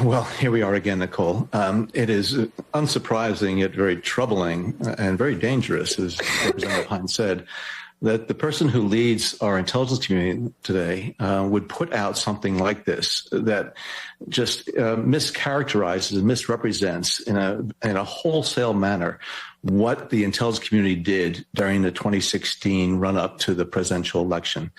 Well, here we are again, Nicole. It is unsurprising yet very troubling and very dangerous, as Representative Hines said, that the person who leads our intelligence community today would put out something like this that just mischaracterizes and misrepresents in a wholesale manner what the intelligence community did during the 2016 run-up to the presidential election.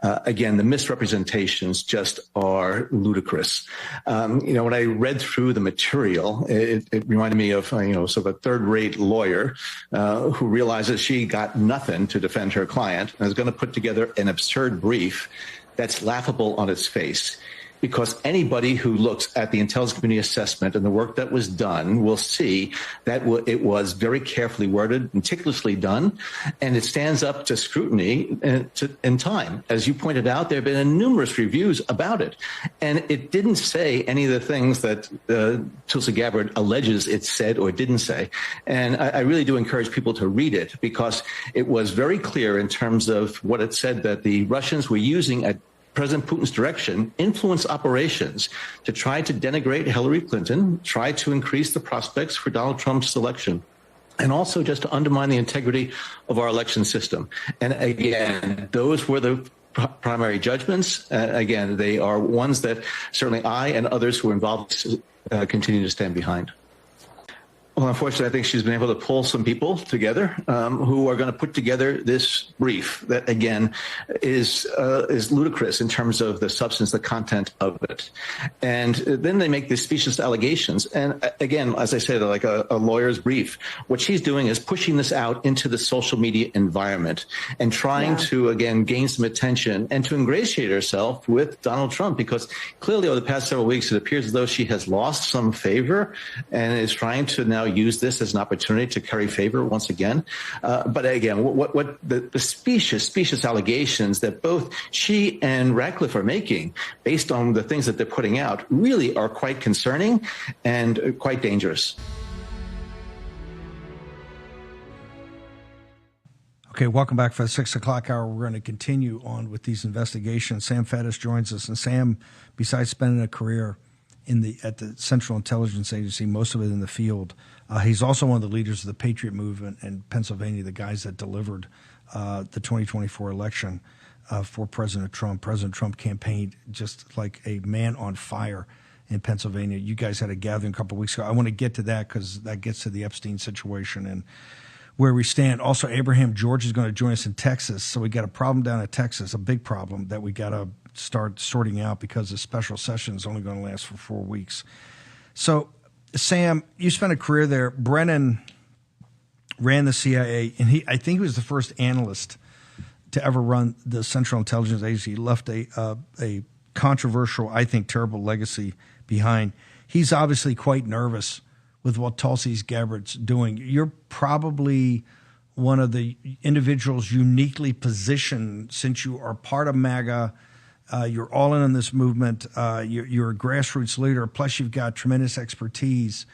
Again, the misrepresentations just are ludicrous. When I read through the material, it reminded me of, sort of a third-rate lawyer who realizes she got nothing to defend her client and is going to put together an absurd brief that's laughable on its face. Because anybody who looks at the intelligence community assessment and the work that was done will see that it was very carefully worded, meticulously done, and it stands up to scrutiny in time. As you pointed out, there have been numerous reviews about it, and it didn't say any of the things that Tulsi Gabbard alleges it said or didn't say. And I really do encourage people to read it because it was very clear in terms of what it said that the Russians were using at President Putin's direction, influence operations to try to denigrate Hillary Clinton, try to increase the prospects for Donald Trump's election, and also just to undermine the integrity of our election system. And again, those were the primary judgments. Again, they are ones that certainly I and others who are involved continue to stand behind. Well, unfortunately, I think she's been able to pull some people together who are going to put together this brief that, again, is ludicrous in terms of the substance, the content of it. And then they make these specious allegations. And again, as I said, like a lawyer's brief, what she's doing is pushing this out into the social media environment and trying to, again, gain some attention and to ingratiate herself with Donald Trump, because clearly over the past several weeks, it appears as though she has lost some favor and is trying to now use this as an opportunity to curry favor once again. But again, what the specious allegations that both she and Ratcliffe are making based on the things that they're putting out really are quite concerning and quite dangerous. Okay, welcome back for the 6 o'clock hour. We're going to continue on with these investigations. Sam Faddis joins us. And Sam, besides spending a career at the Central Intelligence Agency, most of it in the field, he's also one of the leaders of the Patriot Movement in Pennsylvania, the guys that delivered the 2024 election for President Trump. President Trump campaigned just like a man on fire in Pennsylvania. You guys had a gathering a couple of weeks ago. I want to get to that because that gets to the Epstein situation and where we stand. Also, Abraham George is going to join us in Texas. So we got a problem down in Texas, a big problem that we got to start sorting out because the special session is only going to last for 4 weeks. So, Sam, you spent a career there. Brennan ran the CIA, and I think he was the first analyst to ever run the Central Intelligence Agency. He left a controversial, I think, terrible legacy behind. He's obviously quite nervous with what Tulsi Gabbard's doing. You're probably one of the individuals uniquely positioned since you are part of MAGA. You're all in on this movement. You're a grassroots leader. Plus, you've got tremendous expertise.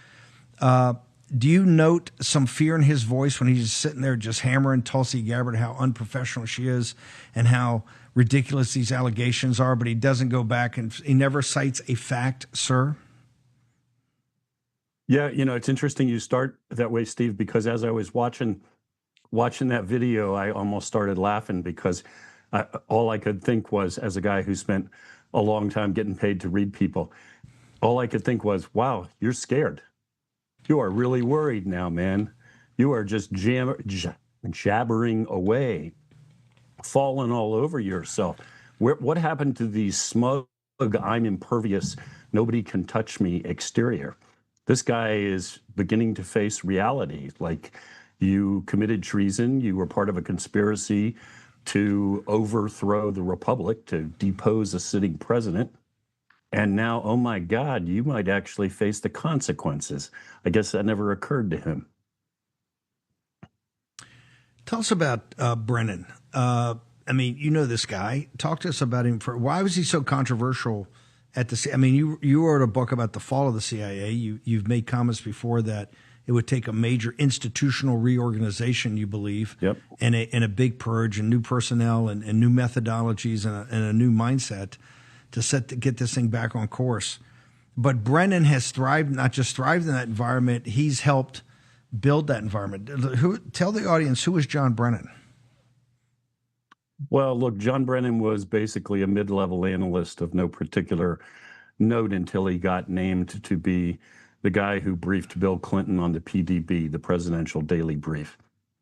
Do you note some fear in his voice when he's just sitting there just hammering Tulsi Gabbard, how unprofessional she is and how ridiculous these allegations are, but he doesn't go back and he never cites a fact, sir? Yeah, it's interesting you start that way, Steve, because as I was watching that video, I almost started laughing because all I could think was, as a guy who spent a long time getting paid to read people, all I could think was, wow, you're scared. You are really worried now, man. You are just jabbering away, falling all over yourself. What happened to the smug, I'm impervious, nobody can touch me exterior? This guy is beginning to face reality. Like, you committed treason, you were part of a conspiracy to overthrow the republic, to depose a sitting president. And now, oh my God, you might actually face the consequences. I guess that never occurred to him. Tell us about Brennan. I mean, you know this guy. Talk to us about him. Why was he so controversial at the CIA? I mean, you wrote a book about the fall of the CIA. You've made comments before that it would take a major institutional reorganization, you believe, yep, and a big purge and new personnel and new methodologies and a new mindset to get this thing back on course. But Brennan has thrived, not just thrived in that environment, he's helped build that environment. Tell the audience, who was John Brennan? Well, look, John Brennan was basically a mid-level analyst of no particular note until he got named to be the guy who briefed Bill Clinton on the PDB, the Presidential Daily Brief.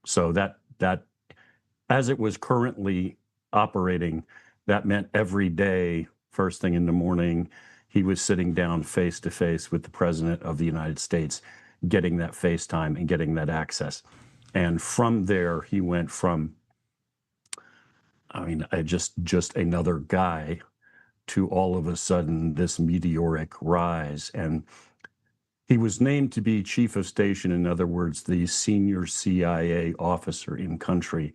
So that as it was currently operating, that meant every day, first thing in the morning, he was sitting down face to face with the President of the United States, getting that FaceTime and getting that access. And from there, he went from, just another guy to all of a sudden this meteoric rise. And he was named to be chief of station, in other words, the senior CIA officer in country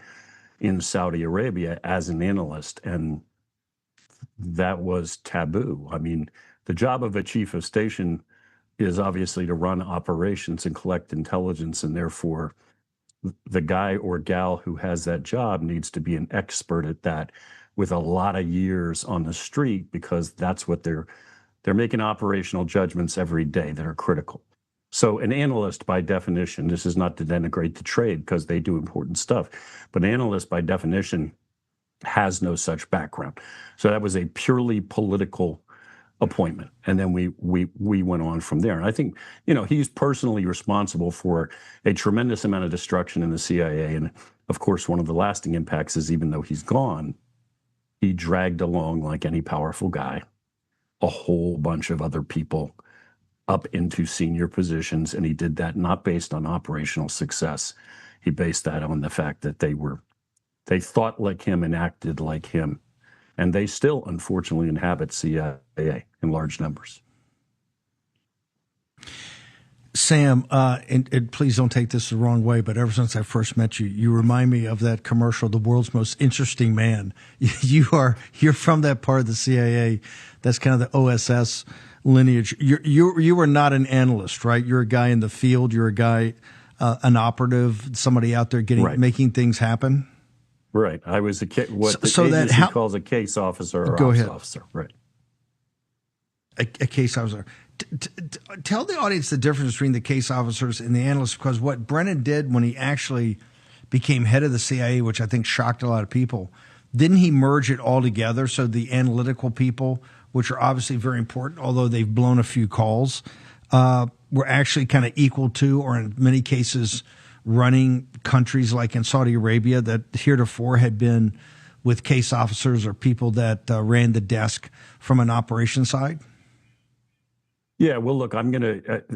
in Saudi Arabia as an analyst. And that was taboo. I mean, the job of a chief of station is obviously to run operations and collect intelligence, and therefore the guy or gal who has that job needs to be an expert at that with a lot of years on the street, because that's what they're making operational judgments every day that are critical. So an analyst, by definition, this is not to denigrate the trade because they do important stuff, but an analyst by definition has no such background. So that was a purely political appointment. And then we went on from there. And I think, he's personally responsible for a tremendous amount of destruction in the CIA. And of course, one of the lasting impacts is, even though he's gone, he dragged along, like any powerful guy, a whole bunch of other people up into senior positions. And he did that not based on operational success. He based that on the fact that they thought like him and acted like him. And they still, unfortunately, inhabit CIA in large numbers. Sam, and please don't take this the wrong way, but ever since I first met you, you remind me of that commercial, "The World's Most Interesting Man." You're from that part of the CIA. That's kind of the OSS lineage. You are not an analyst, right? You're a guy in the field. You're a guy, an operative, somebody out there making things happen. Right. I was what the agency calls a case officer or ops officer. Right. A case officer. Tell the audience the difference between the case officers and the analysts, because what Brennan did when he actually became head of the CIA, which I think shocked a lot of people, didn't he merge it all together? So the analytical people, which are obviously very important, although they've blown a few calls, were actually kind of equal to, or in many cases, running countries like in Saudi Arabia that heretofore had been with case officers or people that ran the desk from an operations side? Yeah, well, look,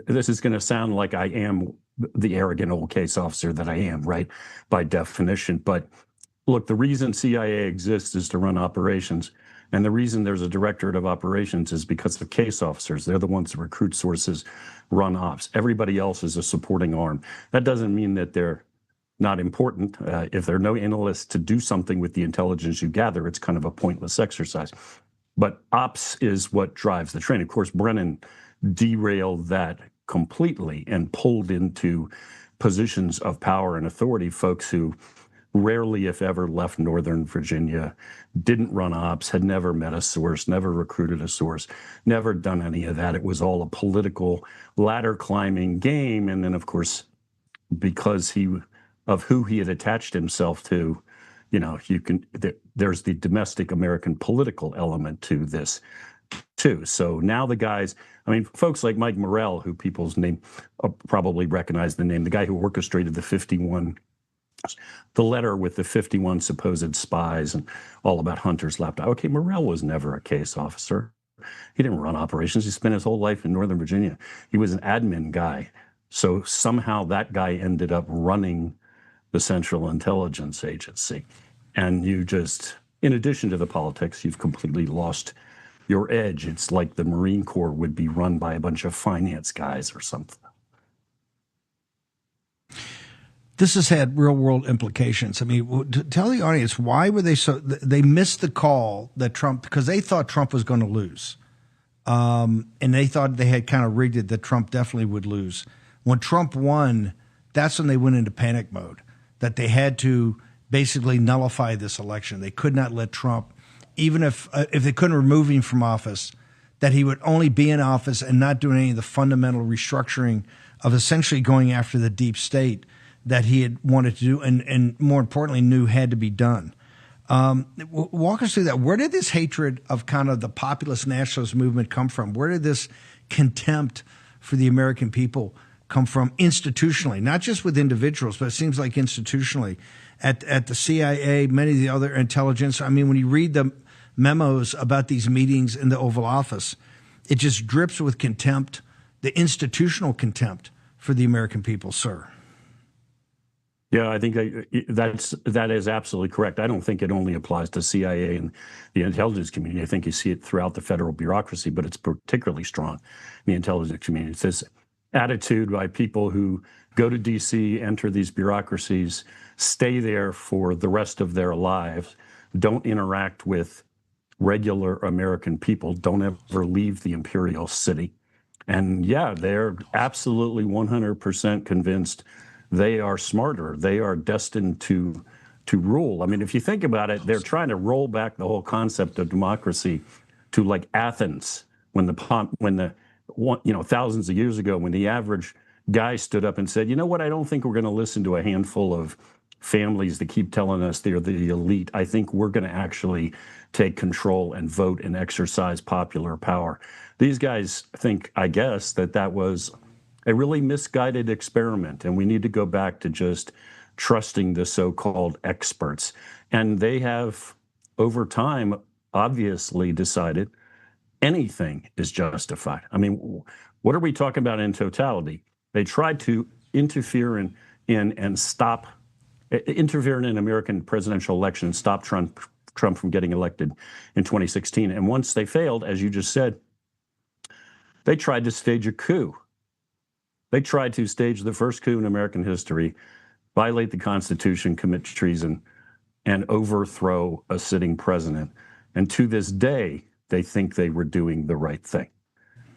this is going to sound like I am the arrogant old case officer that I am, right, by definition. But look, the reason CIA exists is to run operations. And the reason there's a directorate of operations is because of case officers. They're the ones that recruit sources, run ops. Everybody else is a supporting arm. That doesn't mean that they're not important. If there are no analysts to do something with the intelligence you gather, it's kind of a pointless exercise. But ops is what drives the train. Of course, Brennan derailed that completely and pulled into positions of power and authority folks who rarely, if ever, left Northern Virginia, didn't run ops, had never met a source, never recruited a source, never done any of that. It was all a political ladder climbing game. And then, of course, because of who he had attached himself to, there's the domestic American political element to this too. So now the guys, folks like Mike Morrell, who people's name probably recognize the name, the guy who orchestrated the letter with the 51 supposed spies and all about Hunter's laptop. Okay, Morrell was never a case officer. He didn't run operations. He spent his whole life in Northern Virginia. He was an admin guy. So somehow that guy ended up running the Central Intelligence Agency. And you just, in addition to the politics, you've completely lost your edge. It's like the Marine Corps would be run by a bunch of finance guys or something. This has had real world implications. Tell the audience, why were they missed the call that Trump, because they thought Trump was going to lose. And they thought they had kind of rigged it that Trump definitely would lose. When Trump won, that's when they went into panic mode, that they had to basically nullify this election. They could not let Trump, even if they couldn't remove him from office, that he would only be in office and not do any of the fundamental restructuring of essentially going after the deep state that he had wanted to do and more importantly knew had to be done. Walk us through that. Where did this hatred of kind of the populist nationalist movement come from? Where did this contempt for the American people come from institutionally, not just with individuals, but it seems like institutionally at the CIA, many of the other intelligence. I mean, when you read the memos about these meetings in the Oval Office, it just drips with contempt, the institutional contempt for the American people, sir. Yeah, I think that is absolutely correct. I don't think it only applies to CIA and the intelligence community. I think you see it throughout the federal bureaucracy, but it's particularly strong in the intelligence community. It's this attitude by people who go to D.C., enter these bureaucracies, stay there for the rest of their lives, don't interact with regular American people, don't ever leave the imperial city. And yeah, they're absolutely 100% convinced they are smarter. They are destined to rule. I mean, if you think about it, they're trying to roll back the whole concept of democracy to like Athens, when thousands of years ago, when the average guy stood up and said, you know what, I don't think we're going to listen to a handful of families that keep telling us they're the elite. I think we're going to actually take control and vote and exercise popular power. These guys think, I guess, that was a really misguided experiment, and we need to go back to just trusting the so-called experts. And they have, over time, obviously decided anything is justified. I mean, what are we talking about in totality? They tried to interfere in an American presidential election and stop Trump from getting elected in 2016. And once they failed, as you just said, they tried to stage a coup. They tried to stage the first coup in American history, violate the Constitution, commit treason, and overthrow a sitting president. And to this day, they think they were doing the right thing.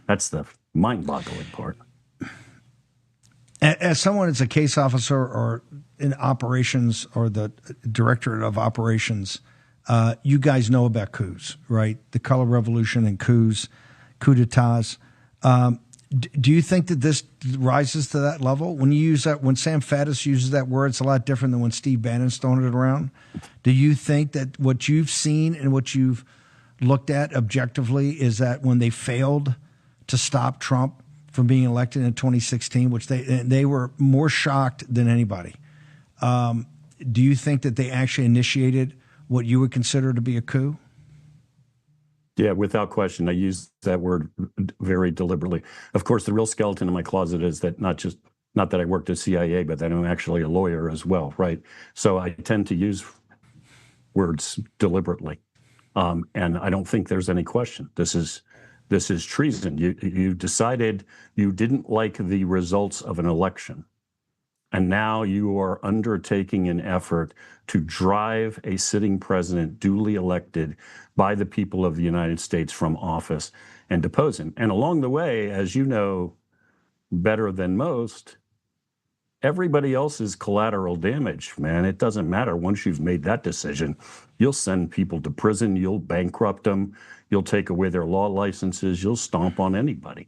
That's the mind-boggling part. As someone that's a case officer or in operations or the directorate of operations, you guys know about coups, right? The color revolution and coups, coup d'etats. Do you think that this rises to that level? When you use that, when Sam Faddis uses that word, it's a lot different than when Steve Bannon's throwing it around. Do you think that what you've seen and what you've looked at objectively is that when they failed to stop Trump from being elected in 2016, which they were more shocked than anybody, do you think that they actually initiated what you would consider to be a coup? Yeah, without question. I use that word very deliberately. Of course, the real skeleton in my closet is that not that I worked at CIA, but that I'm actually a lawyer as well, right? So I tend to use words deliberately. And I don't think there's any question. This is treason. You decided you didn't like the results of an election. And now you are undertaking an effort to drive a sitting president duly elected by the people of the United States from office and depose him. And along the way, as you know better than most, everybody else is collateral damage, man. It doesn't matter. Once you've made that decision, you'll send people to prison, you'll bankrupt them, you'll take away their law licenses, you'll stomp on anybody.